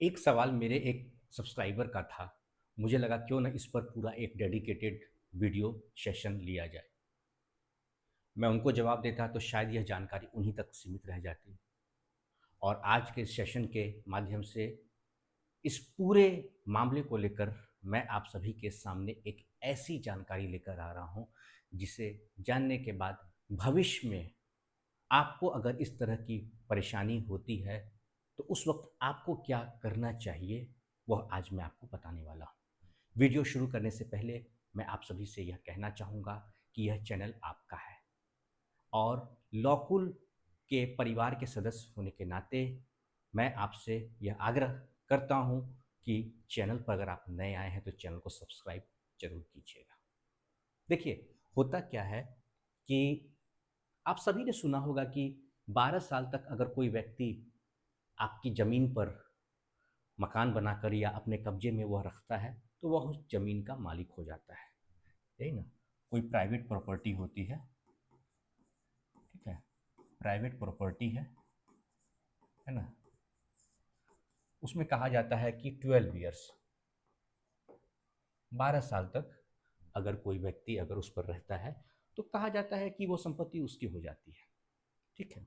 एक सवाल मेरे एक सब्सक्राइबर का था। मुझे लगा क्यों ना इस पर पूरा एक डेडिकेटेड वीडियो सेशन लिया जाए। मैं उनको जवाब देता तो शायद यह जानकारी उन्हीं तक सीमित रह जाती, और आज के सेशन के माध्यम से इस पूरे मामले को लेकर मैं आप सभी के सामने एक ऐसी जानकारी लेकर आ रहा हूं जिसे जानने के बाद भविष्य में आपको अगर इस तरह की परेशानी होती है तो उस वक्त आपको क्या करना चाहिए, वह आज मैं आपको बताने वाला हूँ। वीडियो शुरू करने से पहले मैं आप सभी से यह कहना चाहूँगा कि यह चैनल आपका है, और लॉकुल के परिवार के सदस्य होने के नाते मैं आपसे यह आग्रह करता हूँ कि चैनल पर अगर आप नए आए हैं तो चैनल को सब्सक्राइब जरूर कीजिएगा। देखिए, होता क्या है कि आप सभी ने सुना होगा कि 12 साल तक अगर कोई व्यक्ति आपकी ज़मीन पर मकान बनाकर या अपने कब्जे में वह रखता है तो वह उस ज़मीन का मालिक हो जाता है। यही ना, कोई प्राइवेट प्रॉपर्टी होती है, ठीक है, प्राइवेट प्रॉपर्टी है ना, उसमें कहा जाता है कि 12 ईयर्स, 12 साल तक अगर कोई व्यक्ति अगर उस पर रहता है तो कहा जाता है कि वो संपत्ति उसकी हो जाती है। ठीक है।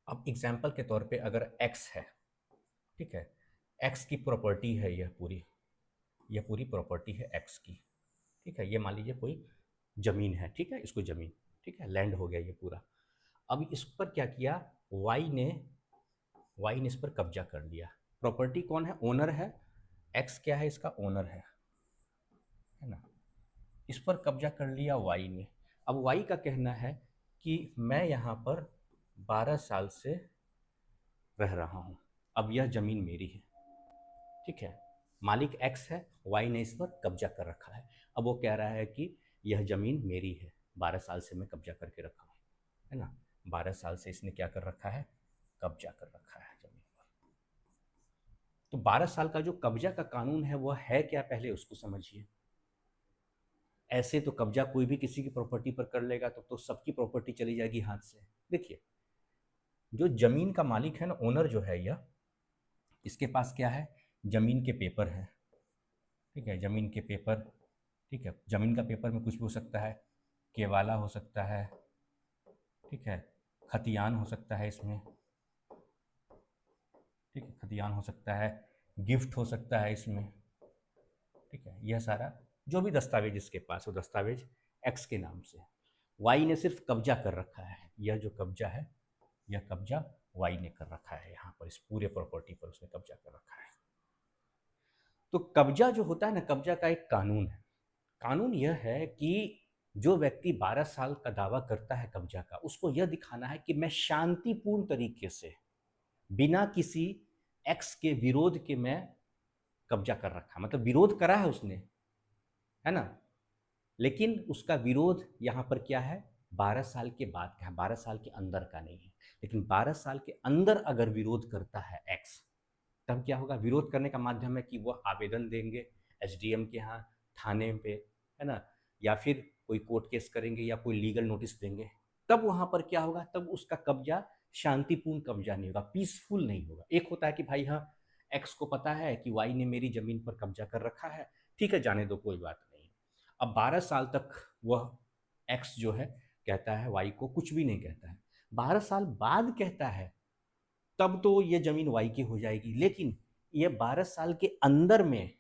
अब एग्जाम्पल के तौर पे अगर एक्स है, ठीक है, एक्स की प्रॉपर्टी है, यह पूरी प्रॉपर्टी है एक्स की। ठीक है, ये मान लीजिए कोई ज़मीन है, ठीक है, इसको ज़मीन, ठीक है, लैंड हो गया ये पूरा। अब इस पर क्या किया, वाई ने इस पर कब्जा कर लिया। प्रॉपर्टी कौन है, ओनर है, एक्स क्या है, इसका ओनर है ना। इस पर कब्जा कर लिया वाई ने। अब वाई का कहना है कि मैं यहाँ पर 12 साल से रह रहा हूँ, अब यह ज़मीन मेरी है। ठीक है, मालिक एक्स है, वाई ने इस पर कब्जा कर रखा है। अब वो कह रहा है कि यह ज़मीन मेरी है, 12 साल से मैं कब्जा करके रखा हूँ, है ना। 12 साल से इसने क्या कर रखा है, कब्जा कर रखा है ज़मीन पर। तो 12 साल का जो कब्जा का कानून है वह है क्या, पहले उसको समझिए। ऐसे तो कब्जा कोई भी किसी की प्रॉपर्टी पर कर लेगा तो सबकी प्रॉपर्टी चली जाएगी हाथ से। देखिए, जो जमीन का मालिक है ना, ओनर जो है यह, इसके पास क्या है, जमीन के पेपर है। ठीक है, जमीन के पेपर, ठीक है, जमीन का पेपर में कुछ भी हो सकता है, केवाला हो सकता है, ठीक है, खतियान हो सकता है इसमें, ठीक है, खतियान हो सकता है, गिफ्ट हो सकता है इसमें। ठीक है, यह सारा जो भी दस्तावेज इसके पास, वो दस्तावेज एक्स के नाम से है। वाई ने सिर्फ कब्जा कर रखा है, यह जो कब्जा है, यह कब्जा वाई ने कर रखा है, यहाँ पर इस पूरे प्रॉपर्टी पर उसने कब्जा कर रखा है। तो कब्जा जो होता है ना, कब्जा का एक कानून है। कानून यह है कि जो व्यक्ति 12 साल का दावा करता है कब्जा का, उसको यह दिखाना है कि मैं शांतिपूर्ण तरीके से, बिना किसी एक्स के विरोध के मैं कब्जा कर रखा, मतलब विरोध करा है उसने, है ना, लेकिन उसका विरोध यहाँ पर क्या है, 12 साल के बाद का है, 12 साल के अंदर का नहीं है। लेकिन 12 साल के अंदर अगर विरोध करता है एक्स, तब क्या होगा, विरोध करने का माध्यम है कि वह आवेदन देंगे एसडीएम के यहाँ, थाने पे, है ना, या फिर कोई कोर्ट केस करेंगे या कोई लीगल नोटिस देंगे। तब वहाँ पर क्या होगा, तब उसका कब्जा शांतिपूर्ण कब्जा नहीं होगा, पीसफुल नहीं होगा। एक होता है कि भाई हाँ, एक्स को पता है कि वाई ने मेरी ज़मीन पर कब्जा कर रखा है, ठीक है, जाने दो, कोई बात नहीं। अब 12 साल तक वह एक्स जो है कहता है वाई को, कुछ भी नहीं कहता है। 12 साल बाद कहता है, तब तो ये ज़मीन वाई की हो जाएगी। लेकिन ये 12 साल के अंदर में,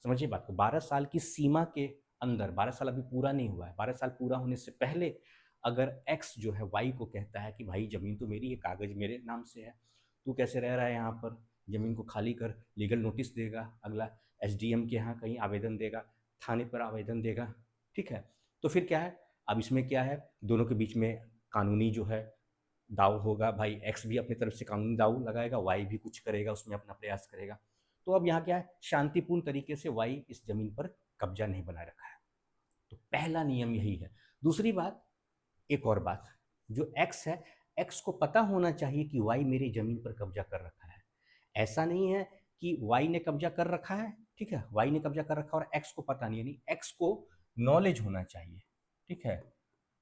समझिए बात को, 12 साल की सीमा के अंदर, 12 साल अभी पूरा नहीं हुआ है, 12 साल पूरा होने से पहले अगर एक्स जो है वाई को कहता है कि भाई ज़मीन तो मेरी है, कागज़ मेरे नाम से है, तू कैसे रह रहा है यहाँ पर, ज़मीन को खाली कर, लीगल नोटिस देगा, अगला एसडीएम के यहाँ कहीं आवेदन देगा, थाने पर आवेदन देगा, ठीक है। तो फिर क्या है, अब इसमें क्या है, दोनों के बीच में कानूनी जो है दाव होगा। भाई एक्स भी अपनी तरफ से कानूनी दाव लगाएगा, वाई भी कुछ करेगा, उसमें अपना प्रयास करेगा। तो अब यहाँ क्या है, शांतिपूर्ण तरीके से वाई इस जमीन पर कब्जा नहीं बनाए रखा है। तो पहला नियम यही है। दूसरी बात, एक और बात, जो एक्स है, एक्स को पता होना चाहिए कि वाई मेरी जमीन पर कब्जा कर रखा है। ऐसा नहीं है कि वाई ने कब्जा कर रखा है, ठीक है, वाई ने कब्जा कर रखा और एक्स को पता नहीं है, नहीं, एक्स को नॉलेज होना चाहिए, ठीक है,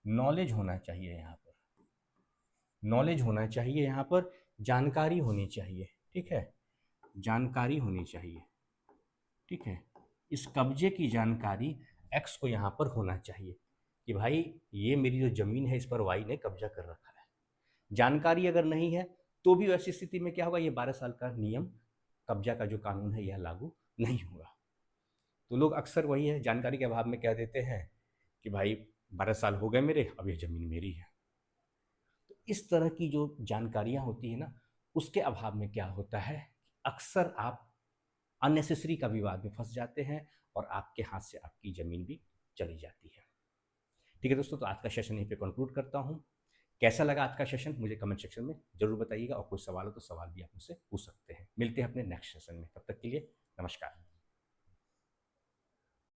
नॉलेज होना चाहिए यहाँ पर, नॉलेज होना चाहिए यहाँ पर, जानकारी होनी चाहिए, ठीक है। जानकारी होनी चाहिए, ठीक है। इस कब्जे की जानकारी एक्स को यहाँ पर होना चाहिए कि भाई ये मेरी जो ज़मीन है इस पर वाई ने कब्जा कर रखा है। जानकारी अगर नहीं है तो भी वैसी स्थिति में क्या होगा, ये 12 साल का नियम, कब्जा का जो कानून है यह लागू नहीं होगा। तो लोग अक्सर वही है, जानकारी के अभाव में कह देते हैं कि भाई 12 साल हो गए मेरे, अब ये ज़मीन मेरी है। तो इस तरह की जो जानकारियाँ होती है ना, उसके अभाव में क्या होता है, अक्सर आप अननेसेसरी का विवाद में फंस जाते हैं और आपके हाथ से आपकी ज़मीन भी चली जाती है। ठीक है दोस्तों, तो आज का सेशन यहीं पे कंक्लूड करता हूँ। कैसा लगा आज का सेशन मुझे कमेंट सेक्शन में ज़रूर बताइएगा, और कोई सवाल हो तो सवाल भी आप मुझसे पूछ सकते हैं। मिलते हैं अपने नेक्स्ट सेशन में, तब तक के लिए नमस्कार।